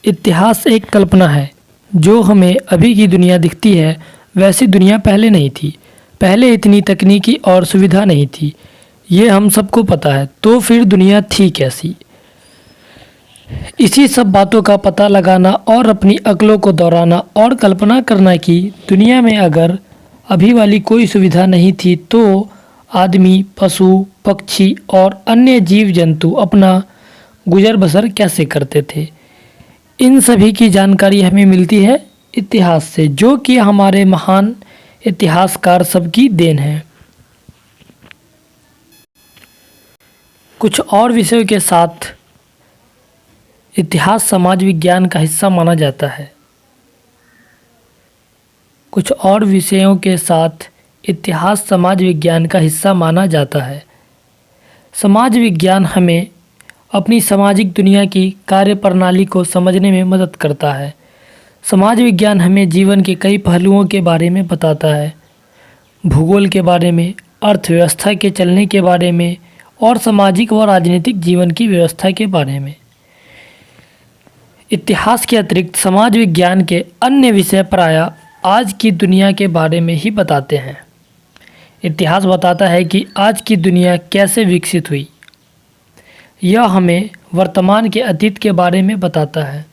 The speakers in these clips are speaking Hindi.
इतिहास एक कल्पना है। जो हमें अभी की दुनिया दिखती है वैसी दुनिया पहले नहीं थी। पहले इतनी तकनीकी और सुविधा नहीं थी। ये हम सबको पता है। तो फिर दुनिया थी कैसी? इसी सब बातों का पता लगाना और अपनी अक्लों को दोहराना और कल्पना करना कि दुनिया में अगर अभी वाली कोई सुविधा नहीं थी तो आदमी, पशु, पक्षी और अन्य जीव जंतु अपना गुजर बसर कैसे करते थे। इन सभी की जानकारी हमें मिलती है इतिहास से, जो कि हमारे महान इतिहासकार सबकी देन है। कुछ और विषयों के साथ इतिहास समाज विज्ञान का हिस्सा माना जाता है। कुछ और विषयों के साथ इतिहास समाज विज्ञान का हिस्सा माना जाता है। समाज विज्ञान हमें अपनी सामाजिक दुनिया की कार्यप्रणाली को समझने में मदद करता है। समाज विज्ञान हमें जीवन के कई पहलुओं के बारे में बताता है। भूगोल के बारे में, अर्थव्यवस्था के चलने के बारे में और सामाजिक व राजनीतिक जीवन की व्यवस्था के बारे में। इतिहास के अतिरिक्त समाज विज्ञान के अन्य विषय प्रायः आज की दुनिया के बारे में ही बताते हैं। इतिहास बताता है कि आज की दुनिया कैसे विकसित हुई। यह हमें वर्तमान के अतीत के बारे में बताता है।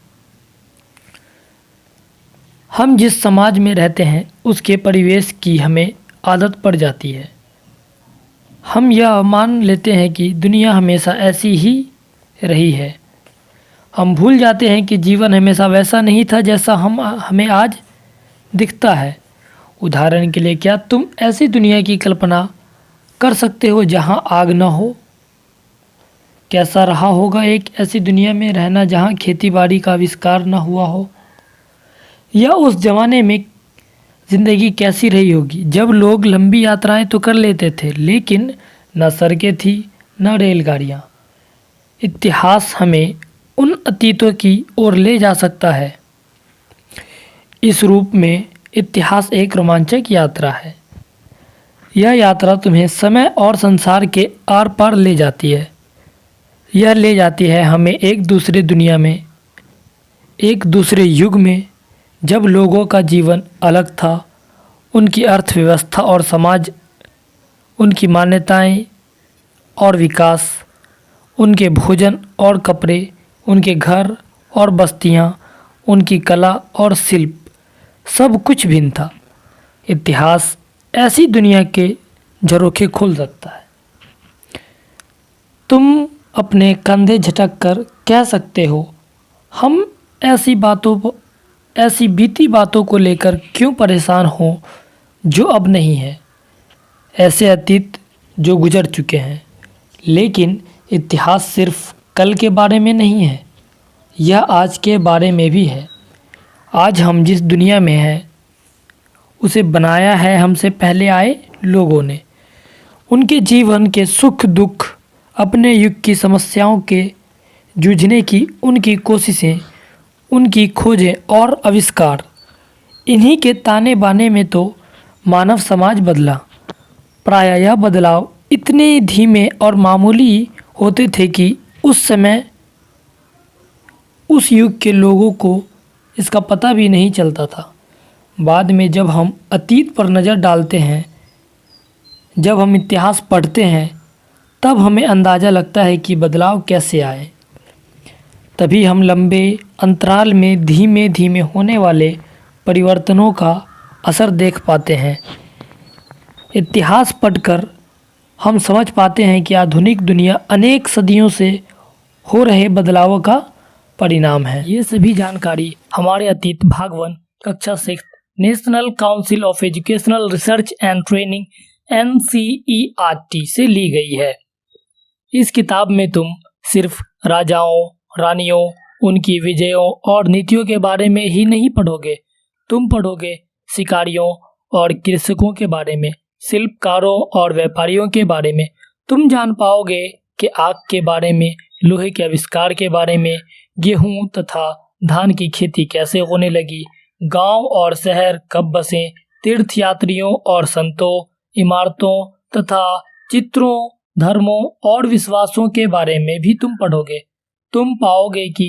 हम जिस समाज में रहते हैं उसके परिवेश की हमें आदत पड़ जाती है। हम यह मान लेते हैं कि दुनिया हमेशा ऐसी ही रही है। हम भूल जाते हैं कि जीवन हमेशा वैसा नहीं था जैसा हमें आज दिखता है। उदाहरण के लिए, क्या तुम ऐसी दुनिया की कल्पना कर सकते हो जहां आग न हो? कैसा रहा होगा एक ऐसी दुनिया में रहना जहां खेतीबाड़ी का आविष्कार न हुआ हो? या उस ज़माने में ज़िंदगी कैसी रही होगी जब लोग लंबी यात्राएं तो कर लेते थे लेकिन न सड़कें थी न रेलगाड़ियां। इतिहास हमें उन अतीतों की ओर ले जा सकता है। इस रूप में इतिहास एक रोमांचक यात्रा है। यह यात्रा तुम्हें समय और संसार के आर पार ले जाती है। यह ले जाती है हमें एक दूसरे दुनिया में, एक दूसरे युग में, जब लोगों का जीवन अलग था। उनकी अर्थव्यवस्था और समाज, उनकी मान्यताएं और विकास, उनके भोजन और कपड़े, उनके घर और बस्तियां, उनकी कला और शिल्प, सब कुछ भिन्न था। इतिहास ऐसी दुनिया के झरोखे खोल सकता है। तुम अपने कंधे झटक कर कह सकते हो, हम ऐसी बीती बातों को लेकर क्यों परेशान हों जो अब नहीं है, ऐसे अतीत जो गुजर चुके हैं। लेकिन इतिहास सिर्फ कल के बारे में नहीं है, यह आज के बारे में भी है। आज हम जिस दुनिया में हैं उसे बनाया है हमसे पहले आए लोगों ने। उनके जीवन के सुख दुख, अपने युग की समस्याओं के जूझने की उनकी कोशिशें, उनकी खोजें और आविष्कार, इन्हीं के ताने बाने में तो मानव समाज बदला। प्रायः यह बदलाव इतने धीमे और मामूली होते थे कि उस समय उस युग के लोगों को इसका पता भी नहीं चलता था। बाद में जब हम अतीत पर नज़र डालते हैं, जब हम इतिहास पढ़ते हैं, तब हमें अंदाज़ा लगता है कि बदलाव कैसे आए। तभी हम लंबे अंतराल में धीमे धीमे होने वाले परिवर्तनों का असर देख पाते हैं। इतिहास पढ़कर हम समझ पाते हैं कि आधुनिक दुनिया अनेक सदियों से हो रहे बदलावों का परिणाम है। ये सभी जानकारी हमारे अतीत भाग 1 कक्षा 6 national council of educational research and training NCERT से ली गई है। इस किताब में तुम सिर्फ राजाओं, रानियों, उनकी विजयों और नीतियों के बारे में ही नहीं पढ़ोगे। तुम पढ़ोगे शिकारियों और कृषकों के बारे में, शिल्पकारों और व्यापारियों के बारे में। तुम जान पाओगे कि आग के बारे में, लोहे के आविष्कार के बारे में, गेहूं तथा धान की खेती कैसे होने लगी, गांव और शहर कब बसे, तीर्थयात्रियों और संतों, इमारतों तथा चित्रों, धर्मों और विश्वासों के बारे में भी तुम पढ़ोगे। तुम पाओगे कि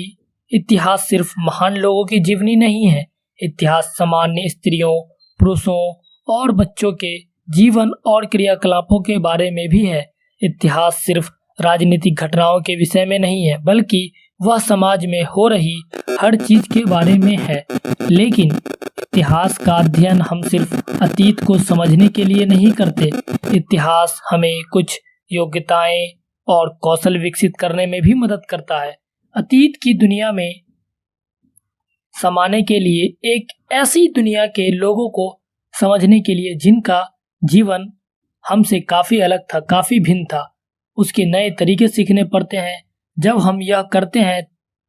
इतिहास सिर्फ महान लोगों की जीवनी नहीं है, इतिहास सामान्य स्त्रियों, पुरुषों और बच्चों के जीवन और क्रियाकलापों के बारे में भी है। इतिहास सिर्फ राजनीतिक घटनाओं के विषय में नहीं है, बल्कि वह समाज में हो रही हर चीज के बारे में है। लेकिन इतिहास का अध्ययन हम सिर्फ अतीत को समझने के लिए नहीं करते। इतिहास हमें कुछ योग्यताएं और कौशल विकसित करने में भी मदद करता है। अतीत की दुनिया में समाने के लिए, एक ऐसी दुनिया के लोगों को समझने के लिए जिनका जीवन हमसे काफी अलग था, काफी भिन्न था, उसके नए तरीके सीखने पड़ते हैं। जब हम यह करते हैं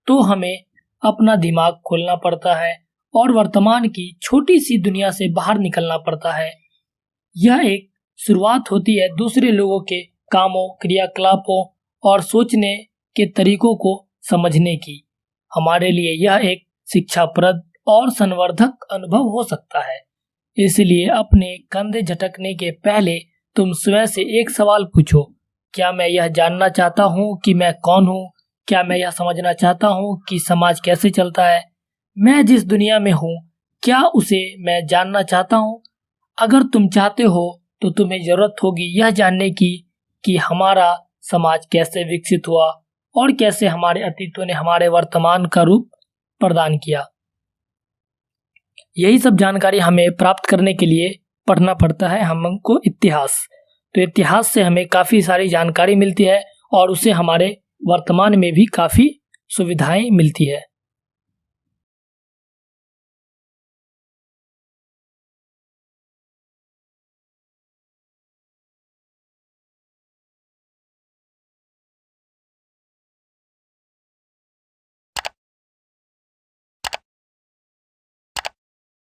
तो हमें अपना दिमाग खोलना पड़ता है और वर्तमान की छोटी सी दुनिया से बाहर निकलना पड़ता है। यह एक शुरुआत होती है दूसरे लोगों के कामों, क्रियाकलापों और सोचने के तरीकों को समझने की। हमारे लिए यह एक शिक्षाप्रद और संवर्धक अनुभव हो सकता है। इसलिए अपने कंधे झटकने के पहले तुम स्वयं से एक सवाल पूछो, क्या मैं यह जानना चाहता हूँ कि मैं कौन हूँ? क्या मैं यह समझना चाहता हूँ कि समाज कैसे चलता है? मैं जिस दुनिया में हूँ, क्या उसे मैं जानना चाहता हूँ? अगर तुम चाहते हो तो तुम्हें जरूरत होगी यह जानने की कि हमारा समाज कैसे विकसित हुआ और कैसे हमारे अतीतों ने हमारे वर्तमान का रूप प्रदान किया। यही सब जानकारी हमें प्राप्त करने के लिए पढ़ना पड़ता है हमको इतिहास। तो इतिहास से हमें काफ़ी सारी जानकारी मिलती है और उससे हमारे वर्तमान में भी काफ़ी सुविधाएं मिलती है।